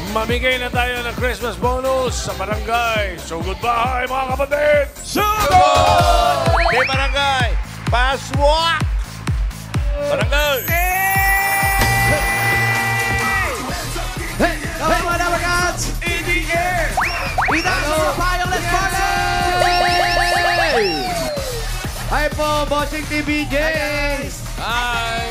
Mamigay na tayo ng Christmas bonus sa barangay. So goodbye mga kapatid! Sugod! Hey, barangay! Paswak! Barangay! Hey! Come on, our gods! In the air! Itaas sa payong, let's party! Hi po, Bossing TVJ! Hi!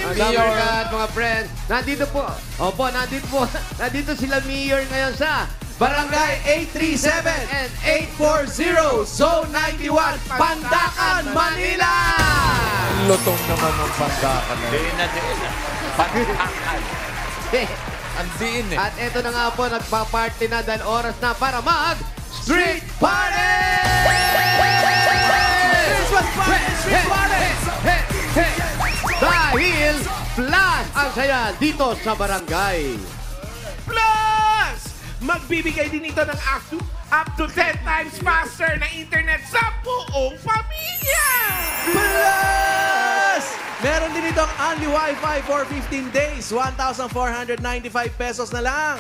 Mga Dabarkad, mga friends. Nandito po. Opo, nandito po. Nandito sila Mayor ngayon sa Barangay 837 and 840, Zone 91, Pandacan, Manila! Lutong naman ng pandakan na yun. Pandakan. Ang diin eh. At eto na nga po, nagpa-party na dahil oras na para mag-Street Party! Christmas party! Street party! Dahil plus ang saya dito sa barangay. Plus! Magbibigay din ito ng up to 10 times faster na internet sa buong pamilya! Plus! Meron din itong only Wi-Fi for 15 days. 1,495 pesos na lang.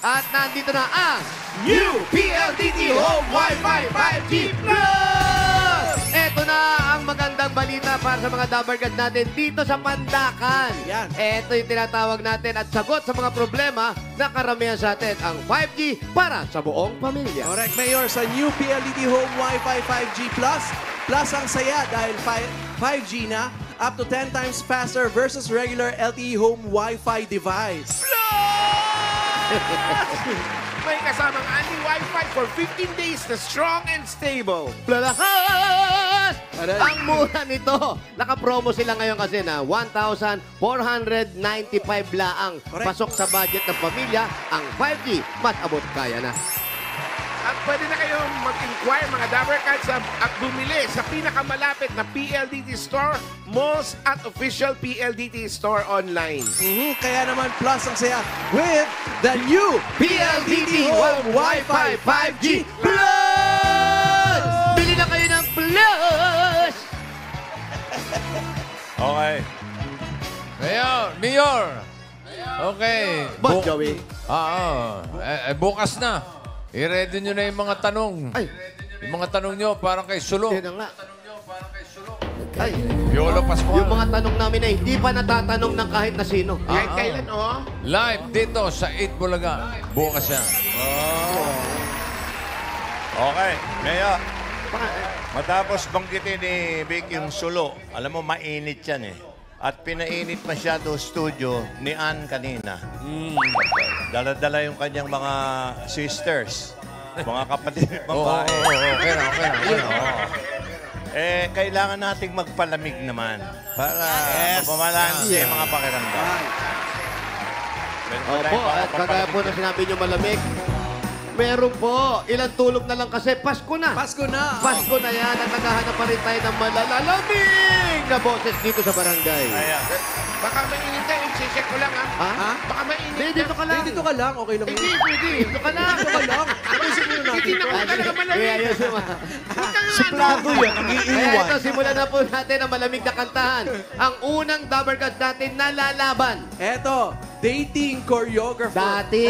At nandito na ang New PLDT Home Wi-Fi 5G Plus! Eto na ang magandang balita para sa mga Dabarkad natin dito sa Pandacan. Yan. Eto yung tinatawag natin at sagot sa mga problema na karamihan sa atin, ang 5G para sa buong pamilya. Correct, Mayor. Sa New PLDT Home Wi-Fi 5G Plus, plus ang saya dahil 5G na, up to 10 times faster versus regular LTE Home Wi-Fi device. May kasamang only Wi-Fi for 15 days na strong and stable. Plalakas! Aray. Ang mura nito. Naka-promo sila ngayon kasi na 1,495 laang. Correct. Pasok sa budget ng pamilya, ang 5G mas abot kaya na. At pwede na kayong mag-inquire mga Dabarkads at bumili sa pinakamalapit na PLDT store, malls at official PLDT store online. Kaya naman plus ang saya with the new PLDT Home Wi-Fi 5G Plus! Bili na kayo ng Plus! Okay. Mayor! Okay. Boss Joey. Bukas na. I-ready nyo na yung mga tanong. Ay. Yung mga tanong nyo parang kay Sulo. Yan na nga. Ay, Piolo Pascual. yung mga tanong namin ay hindi pa natatanong ng kahit na sino. Kahit kailan, oh? Live dito sa 8 Bulaga. Bukas yan. Okay. Mayor, matapos banggitin ni Vic yung sulo, alam mo, mainit yan eh. At pinainit masyado studio ni Ann kanina. Dala-dala yung kanyang mga sisters, mga kapatid, babae. Okay na. Kailangan nating magpalamig naman para mababalanse yung mga pakiramdam. Opo, at kagaya po na sinabi nyo malamig, meron po. Ilang tulog na lang kasi Pasko na. Pasko na! Pasko na yan at naghahanap pa rin tayo ng malalalamig na boses dito sa barangay. Ayan. Baka mainit na, i-check ko lang, ha? Ha? Baka mainit Hindi, dito ka lang. Dito ka lang, okay lang Hindi, yun. pwede. Dito ka lang. Dito ka lang. Ayusin muna natin. Hindi naman talaga Kaya malamig. ayos naman. Suplado yan, ang Kaya ito, simulan na po natin ang malamig na kantahan. Ang unang Dabarkad natin na lalaban. Eto, dating choreographer. Dati.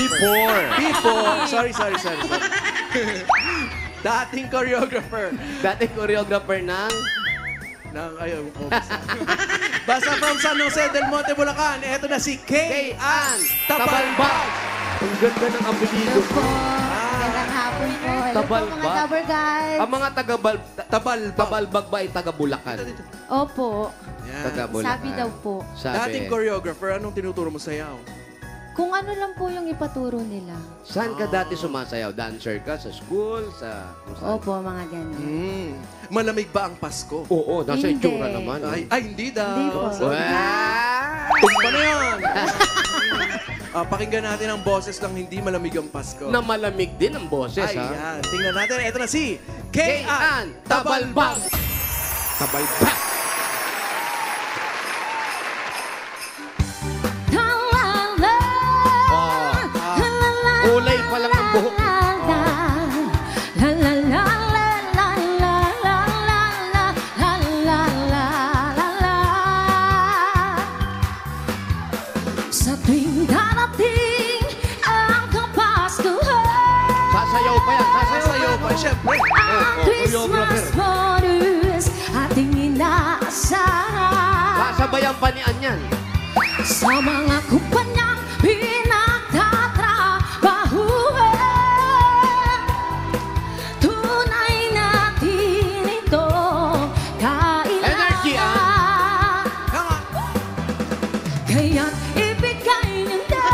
Before. Sorry. Dating choreographer. Dati choreographer ng... Ayaw ko. Basta from San Jose del Monte, Bulacan, eto na si Kay Ann Tabalbag. Ang ganda ng apelido ko. Magandang hapon po. Hello po Tabalbag. mga Dabber guys. Ang mga Tabalbag ba ay taga Bulacan? Opo. Taga Bulacan. Sabi daw po. Dating choreographer, anong tinuturo mo sayaw? Kung ano lang po yung ipaturo nila. Saan ka dati sumasayaw? Dancer ka? Sa school? Sa... Opo, mga ganun. Malamig ba ang Pasko? Oo, nasa Hindi. itsura naman. Ay, hindi daw. Hindi po. Tumba na yan. Pakinggan natin ang boses ng hindi malamig ang Pasko. Na malamig din ang boses, ha? Ayan. Tingnan natin. Ito na si Kay Kay Ann Ann Tabalbag. Tabalbag. Tabalbag. Kulay pa lang ang buhok. Sa tuwing darating Abay, syempre. Ang Christmas bonus ating inaasahan. Kasabayan pa ni Anyan. Sa mga kumpanyang pinagtatrabahuan, tunay natin ito Energy, kailangan. Come on. Kaya't ibigay niyo na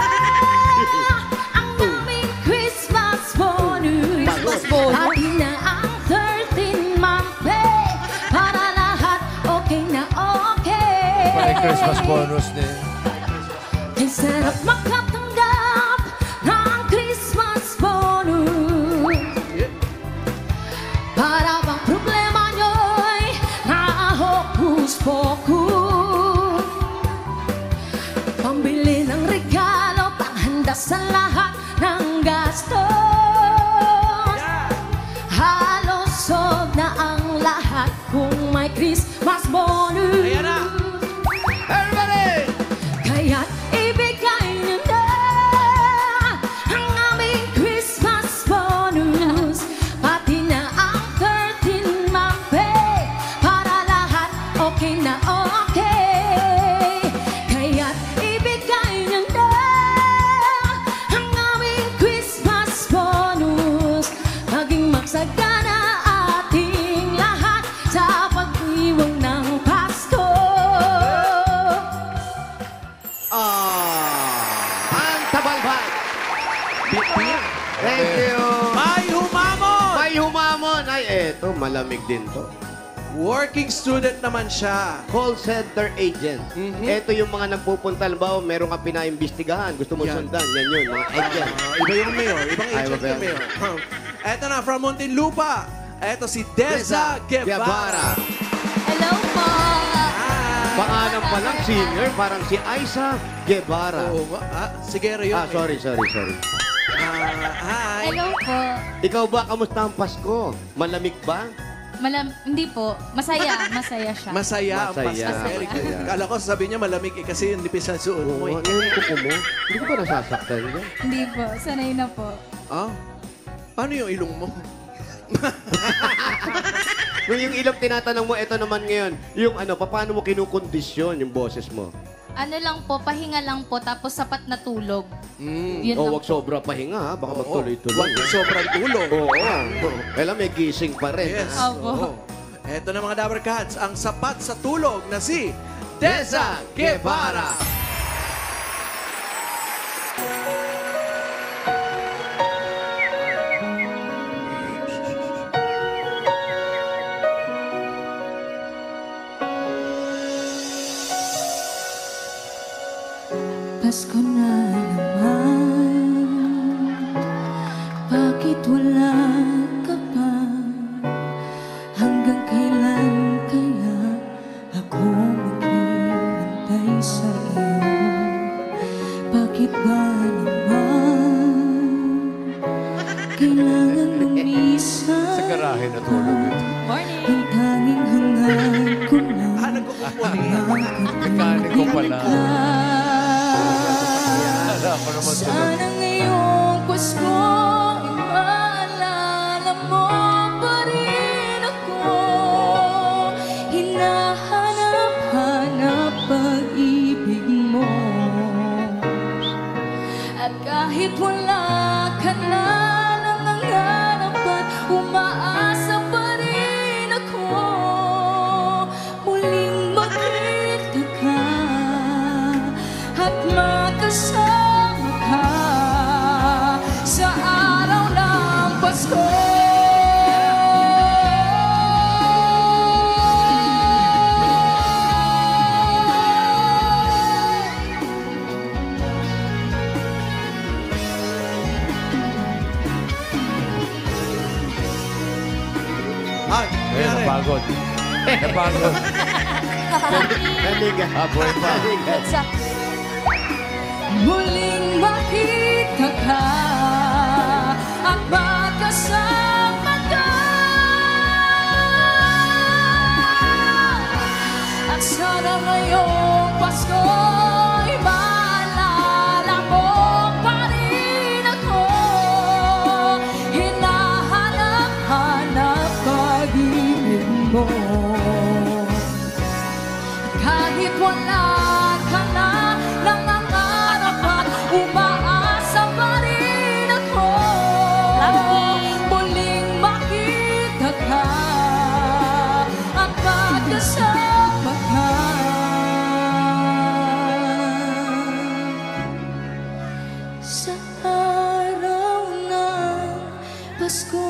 ang aming Christmas bonus. Pati na ang 13-month pay para lahat okay na okay. May Christmas bonus din. Kay sarap makatanggap ng Christmas bonus. Para bang problema nyo'y nahokus-pokus. Pambili ng regalo, panghanda sa lahat ng gastos. Halos sold na ang lahat kung may Christmas bonus. Ayan na. Everybody! Kaya't ibigay niyo na ang aming Christmas bonus. Pati na ang 13-month pay para lahat okay na okay. Kaya't ibigay niyo na ang aming Christmas bonus. Maging magsagana ating lahat sa pag-iwang ng Pasko. Ang tabalban. Thank you. May humamon! May humamon. Ay, eto, malamig din to. Working student naman siya. Call center agent. Ito yung mga nagpupunta. Halimbawa, meron ka pinaimbestigahan. Gusto mo Yan. sundan. Yan yun, mga agent. Iba yung mayor. Ibang Ay, agent iba yung yan. mayor. Eto na, from Muntinlupa. Eto si Deza Guevara. Hello po. Pangalan pa lang, senior. Parang si Aiza Guevara. Oo ba? Sigero yun. Ah, sorry. Hi. Hello po. Ikaw ba, kamusta ang Pasko? Malamig ba? Hindi po. Masaya siya. Masaya ang Masaya. Pasko. Very good. Masaya. Kala ko sasabihin niya malamig kasi yung nipis sa suot mo. Oo, ano yung kuko mo? Hindi ko ba nasasaktan dyan? Hindi po. Sanay na po. Ah? Paano yung ilong mo? Kung yung ilong tinatanong mo, ito naman ngayon, yung ano, paano mo kinukondisyon yung boses mo? Ano lang po, pahinga lang po, tapos sapat na tulog. Yun O, lang wag sobra pahinga ha, baka Oo. magtuloy-tuloy. Huwag yung sobrang tulog. Oo. Kailan may gising pa rin. Yes. ha? Opo. Oo. Eto na mga Dabber Cats, ang sapat sa tulog na si Deza Guevara. Pasko na naman, bakit wala ka pa? Hanggang kailan kaya ako maghihintay sa iyo? Bakit ba naman kailangan lumisan? Sa garahe natulog ito. Morning! Ang tanging hangad ko na Nagkukumpuni. Mekanik ko pala. Alam ko naman tulog. Sana ngayong Pasko, maalala mo pa rin ako. Hinahanap-hanap pag-ibig mo. At kahit wala ka na nangangarap at umaasa pa rin ako, muling makita ka at makasama ka sa araw ng Pasko. Ay, Eh, nangyari. napagod. Napagod. Naliga. Aboy pa. Muling makita ka at magkasama ka. At sana ngayong Pasko'y maalala mo pa rin ako. Hinahanap-hanap Diyos ko.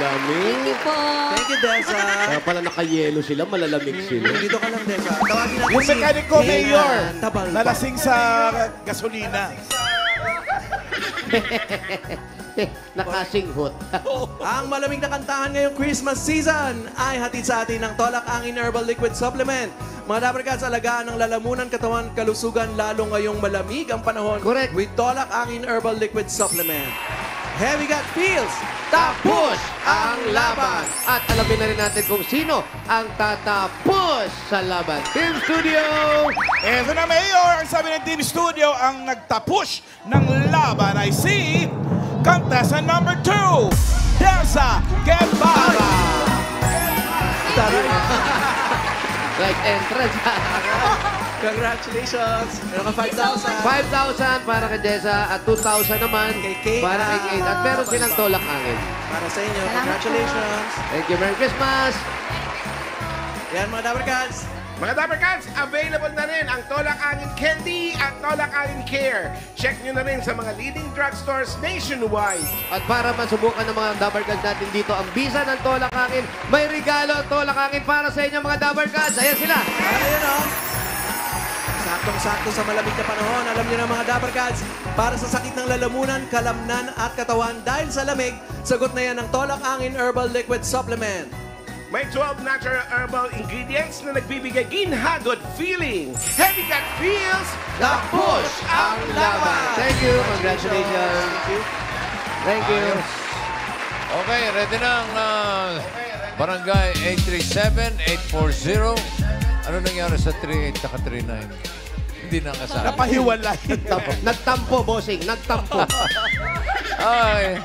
Lamig. Po. Thank you, Deza. Kaya pala nakayelo sila, malalamig sila. Dito ka lang, Deza. Tawagin natin Yung mekaniko, Mayor, Tabal. nalasing sa gasolina. Nakasinghot. Ang malamig na kantahan ngayong Christmas season ay hatid sa atin ng Tolak Angin Herbal Liquid Supplement. Mga Dabarkads, alagaan ng lalamunan, katawan, kalusugan, lalo ngayong malamig ang panahon. Correct. With Tolak Angin Herbal Liquid Supplement. Heavy gut feels, Tapos ang laban. At alamin na rin natin kung sino ang tatapos sa laban. Team Studio! Eto na, Mayor, ang sabi ng Team Studio, ang nagtapush ng laban ay si contestant number 2, Deza Guevara. Like entrance. Congratulations! Meron ka 5,000. 5,000 para kay Jessa at 2,000 naman Kay Kate. para kay Kate. At meron silang tolak angin. Para sa inyo. Salamat Congratulations. Thank you. Merry Christmas! Yan mga Dabarkads. Mga Dabarkads, available na rin ang Tolak Angin Candy at Tolak Angin Care. Check nyo na rin sa mga leading drugstores nationwide. At para masubukan ng mga Dabarkads natin dito ang bisa ng tolak angin, may regalo ang tolak angin para sa inyo mga Dabarkads. Ayan sila. Ayan o. Saktong-sakto sa malamig na panahon. Alam niyo na mga Dabarkads, para sa sakit ng lalamunan, kalamnan at katawan dahil sa lamig, sagot na yan ng Tolak Angin Herbal Liquid Supplement. May 12 natural herbal ingredients na nagbibigay ginhagod feeling. Heavy gut feels, Tapos ang laban. Thank you. Congratulations. Thank you. Okay, ready na ang Barangay 837-840. Ano nangyari sa 38 at 39? Hindi na kasama. Napahiwalay. Nagtampo, bossing. Nagtampo. Ay,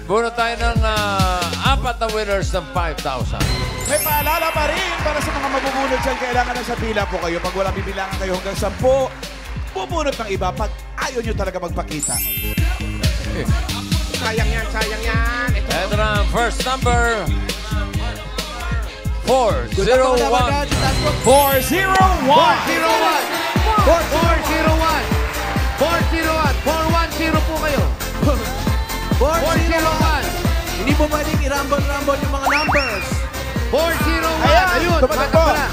buno tayo ng 4 na winners ng 5,000. May paalala pa rin para sa mga mabubunod dyan. Kailangan na sa pila po kayo. Pag wala bibilangan kayo hanggang 10, bubunod ng iba pag ayaw nyo talaga magpakita. sayang yan, sayang yan. Ito na ang first number. 401. 401. 401. 410 po kayo. 401. Hindi po pwedeng irambon-rambon yung mga numbers. 401. Ayan, Ayun, tumatakbo. pala.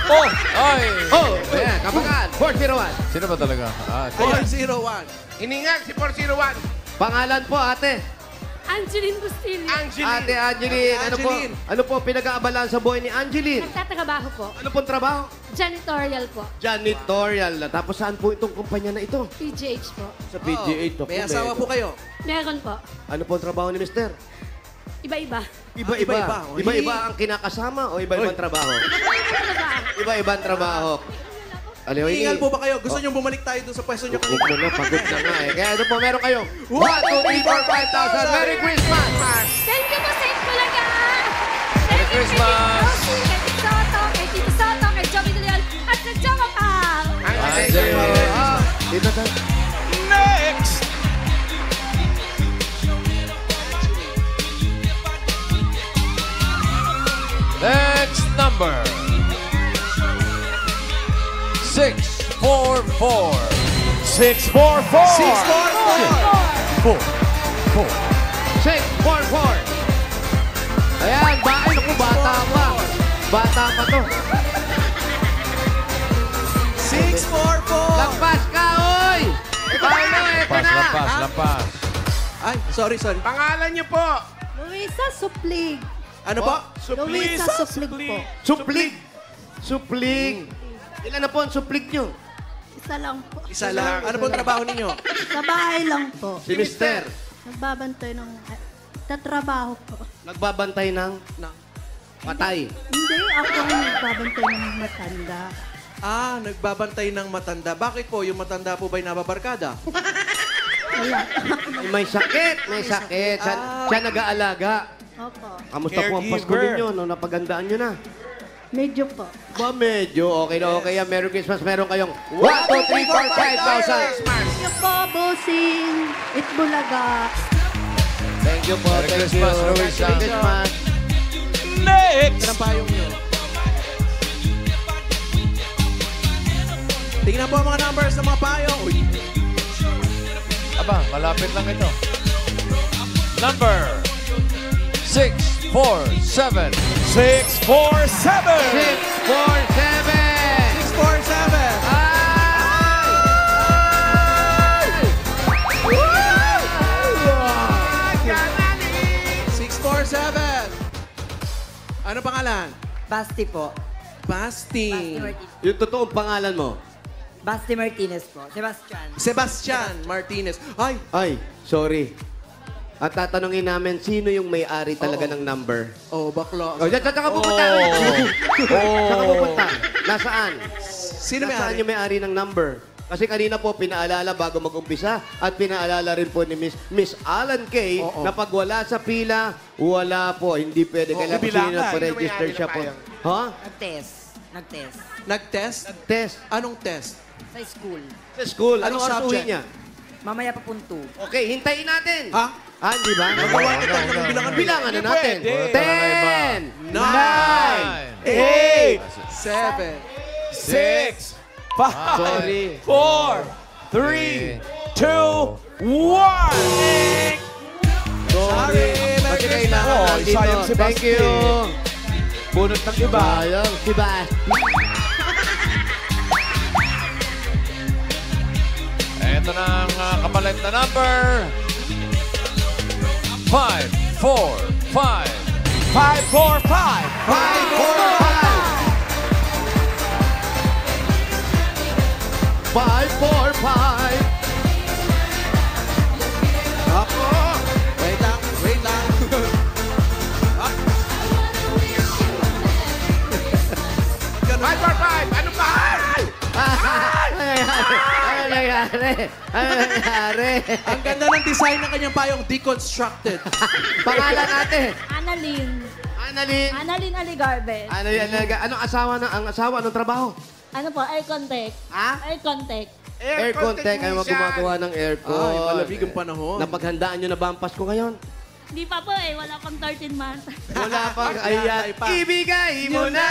Oh! Ay! Oh, ayan, kapagan. 401. Sino ba talaga? 401. Iningat si 401. Pangalan po, ate. Angeline Bustillo. Ate Angeline. Angeline. Ano po pinag-aabalaan sa buhay ni Angeline? Nagtatrabaho po. Ano pong trabaho? Janitorial po. Janitorial. Tapos saan po itong kumpanya na ito? PGH po. Sa PGA. May asawa po kayo. Meron po. Ano pong trabaho ni Mister? Iba-iba. iba-iba. Iba-iba ang kinakasama o iba-ibang trabaho? Iba-ibang trabaho. Aliw, Iingal po ba kayo? Gusto nyo bumalik tayo doon sa pwesto nyo Huwag kanina? mo na, pagod na nga eh. Kaya ito po, meron kayong 1, 2, 3, 4, 5,000. Merry Christmas! Thank you po sa Itbulaga! Merry Christmas! Kay Tito Soto, kay Tito Soto, kay Joey De Leon, at sa Jowa Pal! Dito tayo. Next! Next number. 644. 644. 644. Ayan, bakit ako bata pa? Bata pa to. 644! Lampas ka, oy! Paolo, eto na. Lampas. Ay, sorry. Pangalan niyo po. Luisa Suplig. Ano po? Luisa Suplig po. Suplig. Ilan na po ang suplig nyo? Isa lang po. Isa lang. Ano pong trabaho ninyo? Sa bahay lang po. Si Mister. Nagbabantay ng... tatrabaho po. Nagbabantay ng patay. Hindi, ako ang nagbabantay ng matanda. Ah, nagbabantay ng matanda. Bakit po? Yung matanda po ba'y nababarkada? Wala. May sakit. Siya nag-aalaga. Opo. Kamusta po ang Pasko Caregiver. ninyo? No? Napagandaan nyo na. Medyo po. Ba, medyo. Okay na okay yan. Merry Christmas. Meron kayong 1, 2, 3, 4, 5,000. Thank you po, Bossing. Itbulaga. Thank you po. Merry Thank Christmas, you. Luisa. Merry Christmas. Next! Anong payong nyo? po ang mga numbers ng mga payong. Uy. Aba, malapit lang ito. Number 647. 647. 647. 647. Ganali! 647. Ano pangalan? Basti po. Basti. Basti Martinez. Yung totoong pangalan mo? Basti Martinez po. Sebastian. Sebastian Martinez. Ay, Ay, sorry. At tatanungin namin, sino yung may-ari talaga ng number? oh, bakla. Oh, saan ka pupunta? Saan ka pupunta? Nasaan? Sino may Nasaan yung may-ari ng number? Kasi kanina po, pinaalala bago mag-umpisa at pinaalala rin po ni Miss Alan Kay Oo. na pag wala sa pila, wala po. Hindi pwede. Kailangan po bilangan. sino pa-register siya po. Ha? Nag-test. Nag-test. Nag-test? Test. Anong test? Sa school. Sa school. Anong Anong oras subject? uwi niya? Mamaya pa punto. Okay, hintayin natin. Ha? Di ba? Magawa kita ng bilangan. Bilangan na Hindi natin. pwede. 10, 9, 8, 7, 6, 5, Sorry. 4, 3, 2, 1. Sorry, Merry Kasi Christmas. kailangan Oh, natin sayang to. si Thank Basti. you. Bunot ng iba. Sayang si Basti. Ito na ang kapalit na number. 545. 5, 4, 5. 545. Ako. Wait lang, wait lang. 545! Ano ba? Ano nangyari? Ano nangyari? Ang ganda ng design ng kanyang payong deconstructed. Pangalan natin. Annalyn. Annalyn. Annalyn Aligarbe. Ano yan? Anong asawa ng ang asawa? Anong trabaho? Ano po? Air contact. Ha? Air contact. Aircon tech. Ay, gumagawa ng aircon. Ay, malamig ang panahon. Napaghandaan nyo na ba ang Pasko ngayon? Hindi pa po eh. Wala pang 13 months. Wala pa. Ay, Ayan. pa. Ibigay mo na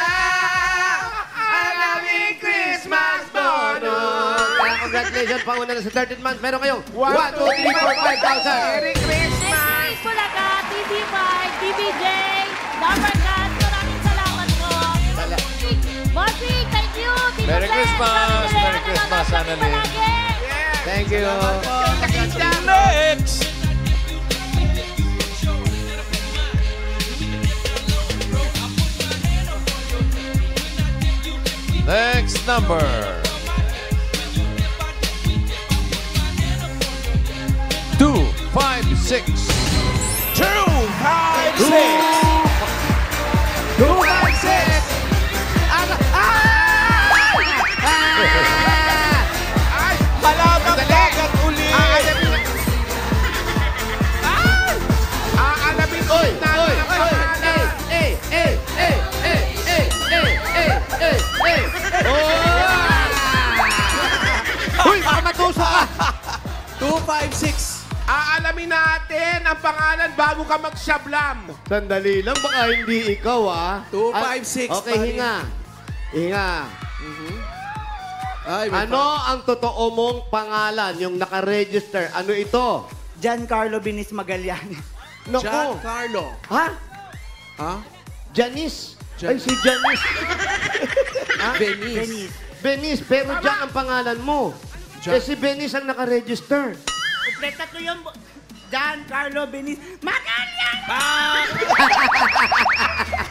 ang aming Christmas bonus. Kaya congratulations, pauna na sa 13th month. Meron kayong 1, 2, 3, 4, 5,000. Merry Christmas! Next Pulaga, TV5, TVJ, Dapper Cat. Maraming salamat po. Bossing, thank you. Tito Merry Sen, Christmas. Mami Merry Lea, Christmas, nanonood kami Annalyn. palagi. Thank you. Next. Next number. 256. 2, 5, 6. 256. Palabang dagat uli. Aalamin ko na ang pangalan. Uy, baka matusa ka. 256. Aalamin natin ang pangalan bago ka magsablam. Sandali lang, baka hindi ikaw, ah. 256, Okay, pare. hinga. Hinga. Ay, may Ano ang totoo mong pangalan, yung nakaregister? Ano ito? Giancarlo Binis Magallanes. Naku. Giancarlo. Ha? Ha? Janice. Ay, si Janice. Venice. Binis. Benice, pero dyan ang pangalan mo. Jan- Eh, si Benice ang nakaregister. Kompleta ko yung Giancarlo Binis Magallanes.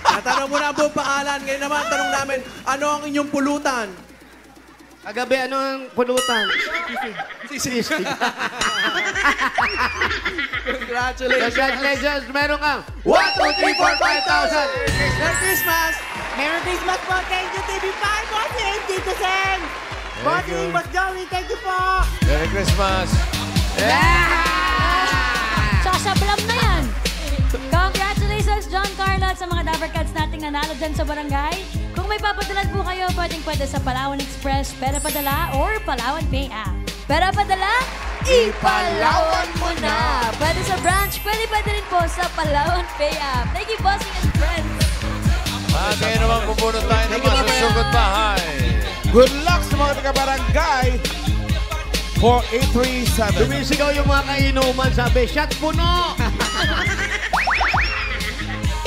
Natanong mo na ang buong pangalan. Ngayon naman, tanong namin, ano ang inyong pulutan? Kagabi, ano ang pulutan? Sisig. Congratulations. Congratulations, meron kang 1, 2, 3, 4, 5,000. Merry Christmas! Merry Christmas po. Thank you, TV5. Bossing, Tito Sen. Bossing, Boss Joey. Thank you po. Merry Christmas. Sasablam na yan. Congratulations, John Carlo, at sa mga Dapper Cats nating nanalo dyan sa barangay. Kung may papadalan po kayo, pwede sa Palawan Express, Pera Padala, or Palawan Pay app. Pera Padala, ipalawan mo na. Pwede sa branch, pwede rin po sa Palawan Pay app. Thank you, Bossing and friends. Kayo naman pupunod tayo ng mga susugod bahay. Good luck sa mga taga-barangay 4837. Dumisigaw yung mga kainuman, sabi, shot puno!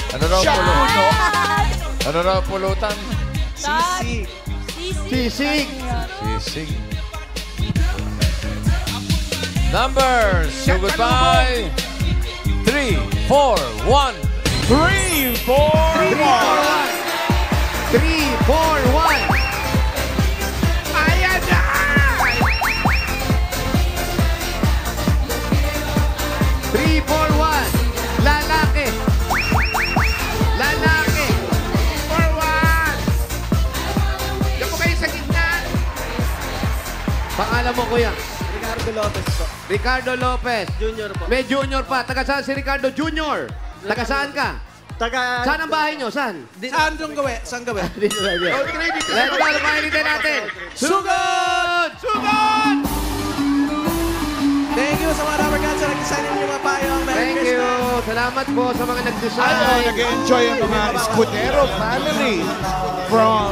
Ano raw Shot pulutan? puno. Ano raw pulutan? Sisi. Sisig! Sisig. Numbers. So goodbye. 3, 4, 1. 3, 4, 1. 3, 4, 1! Ayan na! 3, 4, 1! Lalaki! Lalaki! Forward! Diyan po kayo sa gitna. Pangalan mo, kuya? Ricardo Lopez po. Ricardo Lopez. Junior po. May junior pa. Taga saan si Ricardo Junior? Taga saan ka? Taga... Saan ang bahay nyo? Saan? Saan yung gawi? Saan gawi? Dito na dito. Gold credit. Let's go. Lumainitin natin. Sugod! Sugod! Thank you sa mga rubber cats na nag-design ng mga payong. Merry Thank you. Christmas. Salamat po sa mga nag-design. Ayaw, nag-enjoy ang mga Escudero family from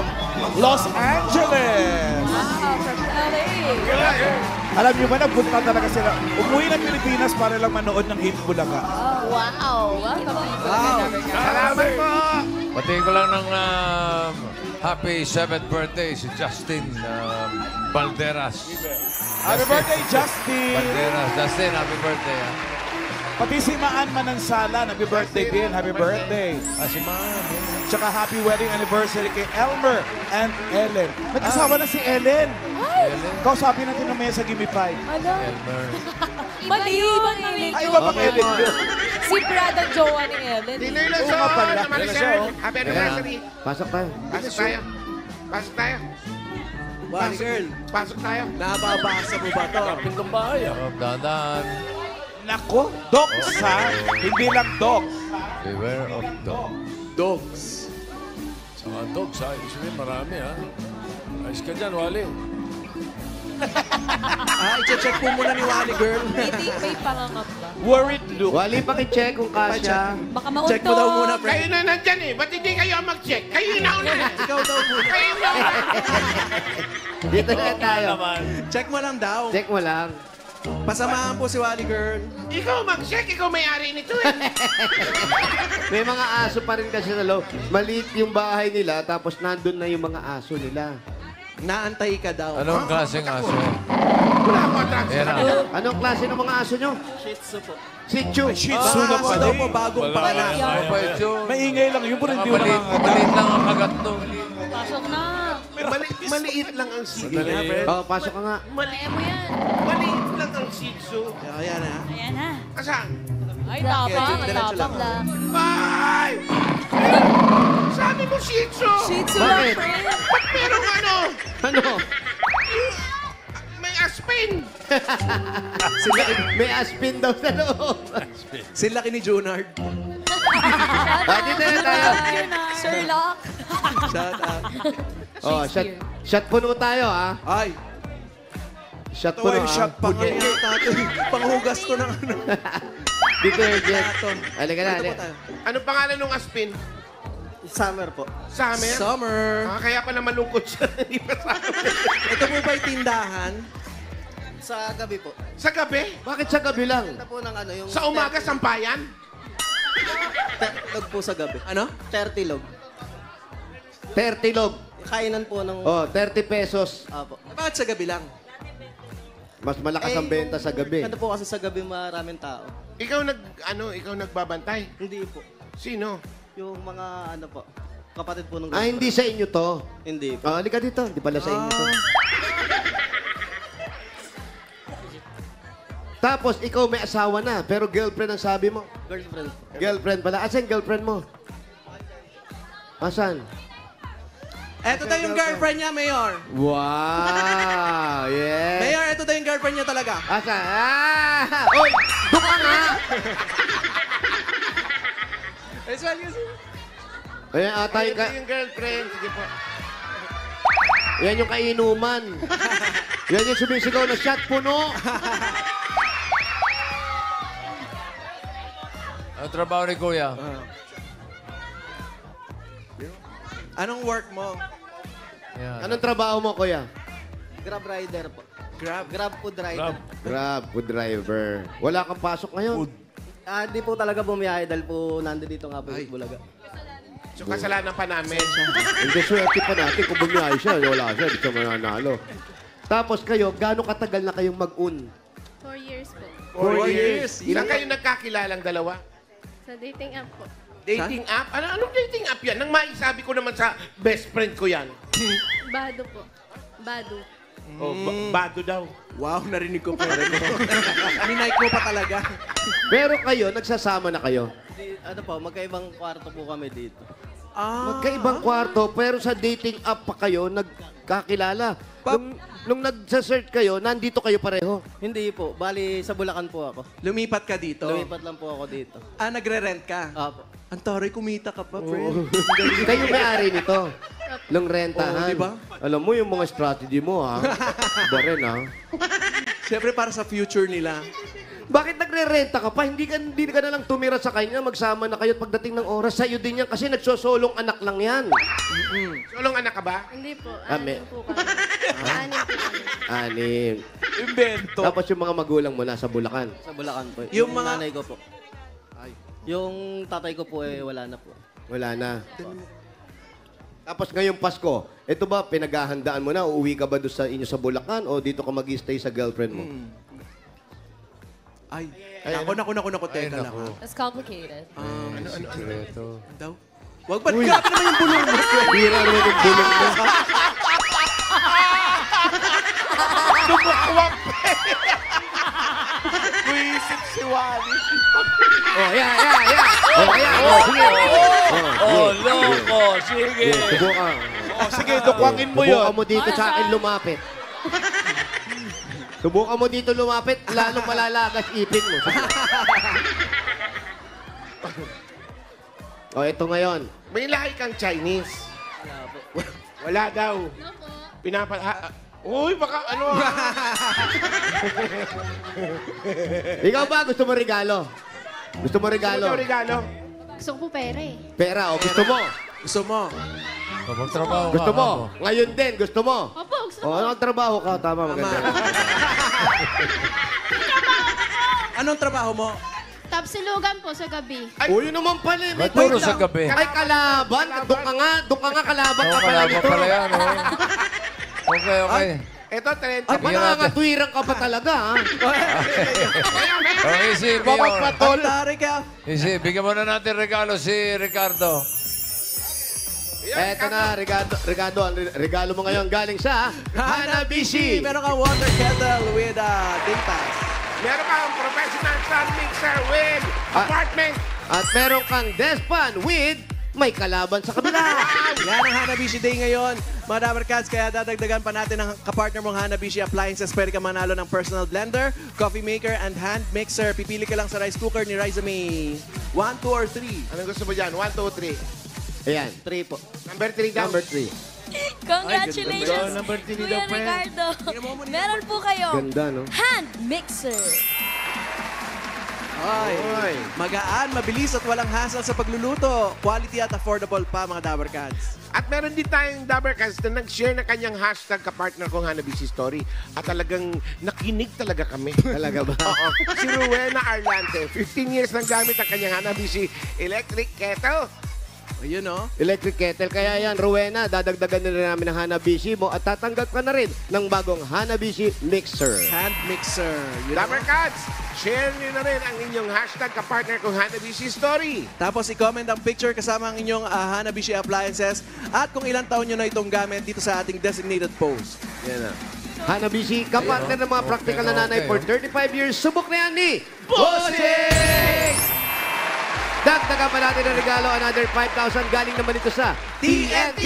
Los Angeles. Alam niyo ba, nagpunta talaga sila. Umuwi ng Pilipinas para lang manood ng Hit Bulaga. Wow. Salamat po! Pati ko lang ng happy 7th birthday si Justin Balderas. Happy birthday, Justin! Balderas. Justin, happy birthday. Pati si Maan Manansala, happy birthday din. Happy birthday. Si Ma'am. Tsaka happy wedding anniversary kay Elmer and Ellen. Nag-asawa na si Ellen. Kausapin natin na sa Gimme 5. Elmer. Mali yun. Ay, iba pang Ellen yun. Si Brad ang jowa ni Ellen. Dinoy lang Oo sa nga pala. Maricel. Happy anniversary. Pasok tayo. Pasok tayo. Pasok tayo. Bali girl, Pasok tayo. nababasa mo ba to? Dandan. Nako, dogs ha? Hindi lang dogs. Beware of dog. Dogs. Sa mga dogs, ha? Ibig sabihin, marami, ha? Ayos ka dyan, Wally. I-check po muna ni Wally girl. May pangangap ba? Worried look. Wali pakicheck kung kasya. Baka maunto. Check mo daw muna, Kayo friend. na nandyan eh. Ba't hindi kayo ang mag-check? Kayo na una. Ikaw daw muna. Kayo na una. Dito na tayo. Check mo lang daw. Check mo lang. Pasamahan po si Wally girl. Ikaw mag-check. Ikaw may-ari nito eh. May mga aso pa rin kasi sa loob. Maliit yung bahay nila, tapos nandun na yung mga aso nila. Naantay ka daw. Anong klaseng aso? Wala ako atrás. Ayan na. Anong klase ng mga aso nyo? Shih Tzu po. Shih Tzu. Shih Tzu na Aso pala. daw po bagong panganak. Ano pa yun? Maingay lang yun, pero hindi mo Maliit, nakakata. maliit lang ang kagat nun. Pasok na. Maliit lang ang Shih Tzu. Oh, pasok ka nga. Kaya mo yan. Maliit lang ang Shih Tzu. Ayan na. Ayan na. Asan? Ay, tapang. diretso lang. Tapang lang. Ay! Sabi mo Shih Tzu. Shih Tzu Bakit? lang, friend. Ba't merong ano? Ano? May aspin. May aspin daw sa loob. Sila ni Junard. Dito na tayo. Sherlock. Shout out. Oh, shot puno tayo, ha? Ay, Shot ito puno, yung ha? shot pang ano yung tato. Panghugas ko ng ano. Detergent. Plato. Halika na, Dito po halika. tayo. Anong pangalan ng aspin? Summer po. Summer? Summer. Ah, kaya pala malungkot siya. Hindi pa summer. Ito po ba'y tindahan? Sa gabi po. Sa gabi? Bakit sa gabi lang? Ito po ng ano yung... Sa umaga, sampayan? Log po sa gabi. Ano? 30 log. 30 log. Kainan po ng... Oh, 30 pesos. Apo. Bakit sa gabi lang? Mas malakas ang benta sa gabi. Ano po kasi sa gabi maraming tao. Ikaw nagbabantay? Hindi po. Sino? Yung mga ano po. Kapatid po ng... Ah, hindi sa inyo to. Hindi po. Oh, halika dito. Hindi pala sa inyo to. Tapos, ikaw may asawa na, pero girlfriend ang sabi mo. Girlfriend po. Girlfriend pala. Asan girlfriend mo? Asan? Ito daw yung girlfriend niya, Mayor. Wow! Yeah! Mayor, ito daw yung girlfriend niya talaga. Asan? Ah! Oy! Doon ka nga! Ayan ata yung, Ito yung girlfriend. Sige po. yan yung kainuman. Yan yung sumisigaw na shot puno. Ang trabaho ni Kuya. Anong work mo? Yan. Anong trabaho mo, kuya? Grab rider po. Grab. Grab food rider. Grab, food driver. Wala kang pasok ngayon? Di po talaga bumiyahe dahil po nandito nga po sa Bulaga. So, kasalanan pa namin. Hindi, swerte pa natin kung bumiyahe siya. Wala siya, di siya mananalo. Tapos kayo, gaano katagal na kayong mag-un? 4 years po. 4 years. Saan kayo nagkakilalang dalawa? Sa dating app po. Dating app? Anong dating app yan? Nang maisabi ko naman sa best friend ko yan. Bado po. Bado. Oh, bado daw. Wow, narinig ko pa rin. Minike mo pa talaga. Pero kayo, nagsasama na kayo? Magkaibang kwarto po kami dito. Magkaibang kwarto, pero sa dating app pa kayo, nagkakilala. Nung nagsa-search kayo, nandito kayo pareho? Hindi po. Bali, sa Bulacan po ako. Lumipat ka dito? Lumipat lang po ako dito. Nagre-rent ka? Apo. Ang taray, kumita ka pa, friend. Kayo may-ari nito. Nung rentahan. Oo, di ba? Alam mo yung mga strategy mo, ha? Iba rin, ha? Siyempre, para sa future nila. Bakit nagre-renta ka pa? Hindi ka na lang tumira sa kanya, magsama na kayo at pagdating ng oras, sa'yo din yan kasi nagsosolong anak lang yan. Solong anak ka ba? Hindi po. Ame. Anim po kami. Anim po kami. Anim. Invento. Tapos yung mga magulang mo nasa Bulacan. Sa Bulacan po. Yung mga- nanay ko po. Yung tatay ko po wala na po. Wala na. Tapos ngayong Pasko, ito ba, pinaghahandaan mo na? Uuwi ka ba doon sa inyo sa Bulacan o dito ka mag-stay sa girlfriend mo? Ay, naku, teka lang. Ha? It's complicated. Sikreto. Daw? Wag ba't grabe naman yung bulong mo? Bira naman yung bulong mo. Dumukwang Buisit si Wally. Oh, yeah. Sige. Loko. Sige. Subukan. Sige, dukwangin mo yun. Subukan mo dito sa akin lumapit. Subukan mo dito lumapit, lalong malalagas ipin mo. Ito ngayon. May lahi kang Chinese. Wala po. Wala daw. No po. Uy, baka ano ah. Ikaw ba, gusto mo regalo? Gusto mo regalo? Ano regalo? Gusto ko po pera eh. Pera, o gusto mo? Gusto mo? Magtrabaho ka. Gusto mo? Ngayon din, gusto mo? Opo, gusto ko. Anong trabaho ka? Tama, maganda. Anong trabaho mo? Tapsilugan po sa gabi. O, yun naman pala. May Maturo point sa lang. gabi. Ay, kalaban. Doon ka nga, kalaban ka pala Kalaban nito. pala yan, oh. Okay. Ito, 30. Ay, panangatwiran ka pa talaga, ha? Okay, easy. Ang taray ka. Easy, bigyan mo na natin regalo si Ricardo. Eto na, regalo mo ngayon galing sa Hanabishi. Meron kang water kettle with day pass. Meron kang professional sun mixer with apartment. At meron kang despan with may kalaban sa kabila. Yan ang Hanabishi Day ngayon. Mga Dabber Cats, kaya dadagdagan pa natin ang kapartner mong Hanabishi Appliances. Pwede ka manalo ng personal blender, coffee maker, and hand mixer. Pipili ka lang sa rice cooker ni Riza May. 1, 2, or 3. Anong gusto mo dyan? 1, 2, 3. Ayan. 3 po. Number 3 daw. Number 3. Congratulations, Number 3 daw, Kuya friend. Ricardo. Meron po kayo Ganda, no? hand mixer. Ay, magaan, mabilis at walang hassle sa pagluluto. Quality at affordable pa, mga Dabber Cats. At meron din tayong Dabbercats na nag-share ng kanyang hashtag kapartner kong Hanabishi Story. At talagang nakinig talaga kami. Talaga ba? Oo. Si Rowena Arlante, 15 years nang gamit ang kanyang Hanabishi electric kettle. Ayun, no? Electric kettle. Kaya yan, Rowena, dadagdagan na rin namin ng Hanabishi mo at tatanggap ka na rin ng bagong Hanabishi mixer. Hand mixer. Yun, no? Dabbercats, share nyo na rin ang inyong hashtag kapartner kong Hanabishi Story. Tapos i-comment ang picture kasama ang inyong Hanabishi Appliances at kung ilang taon nyo na itong gamit dito sa ating designated post. Yan na. Hanabishi, kapartner ng mga practical na nanay for 35 years. Subok na yan ni Bossing! Dagdagan pa natin ang regalo, another 5,000 galing naman ito sa TNT!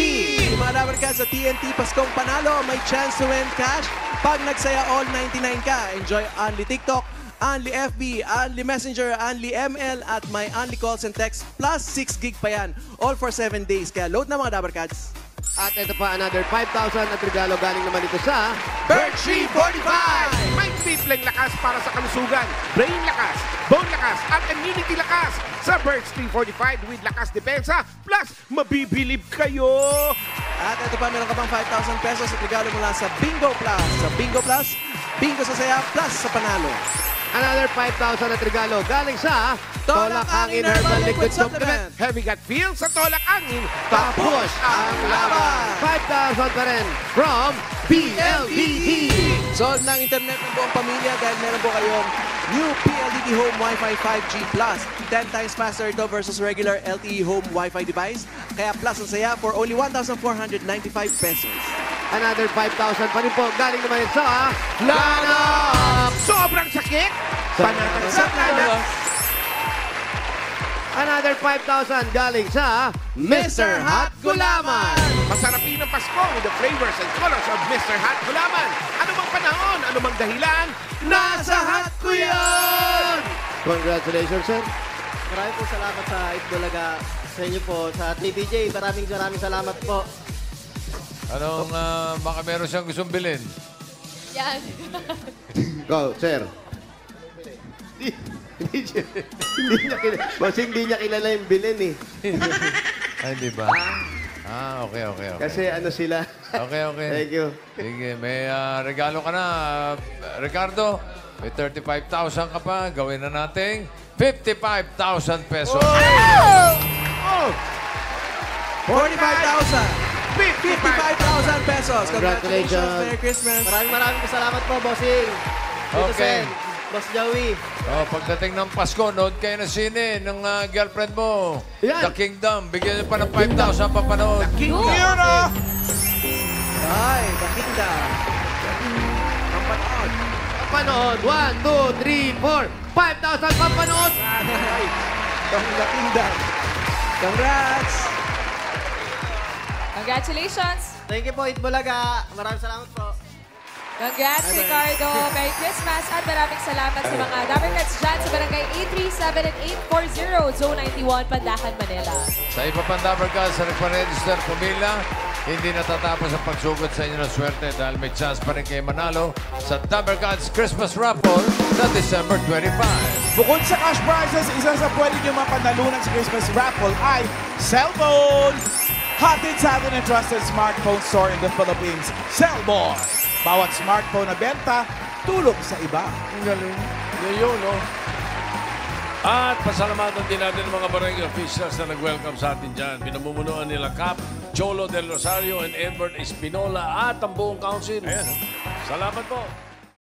Mga Dabber Cats, sa TNT Paskong Panalo, may chance to win cash pag nagsaya all 99 ka. Enjoy Only TikTok, Only FB, Only Messenger, Only ML, at may Only Calls and Text plus 6 gig pa yan. All for 7 days. Kaya load na, mga Dabber Cats. At ito pa, another 5,000 at regalo galing naman ito sa Birchie 45! May tripleng lakas para sa kalusugan, brain lakas, bone lakas, at immunity lakas sa Birch 345 with lakas depensa plus mabibilib kayo. At ito pa, meron ka pang 5,000 pesos at regalo mula sa Bingo Plus. Sa Bingo Plus, bingo sa saya, plus sa panalo. Another 5,000 at regalo galing sa Tolak Angin Herbal Liquid Supplement. Heavy gut feel sa Tolak Angin. Tapos ang laban. 5,000 pa rin from PLDT. Solve ng internet ng buong pamilya dahil meron po kayong new PLDT Home Wi-Fi 5G Plus. 10 times faster ito versus regular LTE Home Wi-Fi device. Kaya plus ang saya for only 1,495 pesos. Another 5,000 pa rin po galing naman sa Lanax. Sobrang sakit. Panatag sa Lanax. Another 5,000 galing sa Mr. Hot Gulaman. Masarapin ang Pasko with the flavors and colors of Mr. Hot Gulaman. Ano mang panahon, ano mang dahilan, nasa hot ko yan! Congratulations, sir. Maraming po salamat sa Itbulaga sa inyo po, sa TVJ. Maraming salamat po. Anong baka meron siyang gustong bilhin? Yan. Go, sir. Hindi niya kilala yung bilin eh. Ay, di ba? Okay. Kasi ano sila. Okay. Thank you. Sige, may regalo ka na. Ricardo, may 35,000 ka pa. Gawin na natin 55,000 pesos. Oh! 45,000! 55,000 pesos! Congratulations! Merry Christmas! Maraming salamat po, bossing. Tito Okay. Sen, Boss Joey. Pagdating ng Pasko, nood kayo ng sine ng girlfriend mo. Yan. The Kingdom. Bigyan niyo pa ng 5,000 papanood. Yun o! Ay, The Kingdom. Pampanood. Panood. 1, 2, 3, 4. 5,000 papanood. Ay, The Kingdom. Congrats! Congratulations! Thank you po, Itbulaga. Maraming salamat po. Congrats, Ricardo! Merry Christmas at maraming salamat sa mga Dabarkats dyan sa barangay 837 and 840, Zone 91, Pandacan, Manila. Sa iba pang Dabarkats sa nagpa-register pumila, hindi natatapos ang pagsugod sa inyo ng swerte dahil may chance pa rin kayo manalo sa Dabarkats Christmas Raffle na December 25. Bukod sa cash prizes, isa sa pwede nyo mapanalunan sa Christmas raffle ay cellphone! Hatid sa atin ang trusted smartphone store in the Philippines, Cellmore. Bawat smartphone na benta, tulong sa iba. Ang galing. Yun, no? At pasalamatan din natin ang mga barangay officials na nag-welcome sa atin dyan. Pinamumunuan nila Cap, Cholo del Rosario, and Edward Espinola at ang buong council. Ayan, salamat po.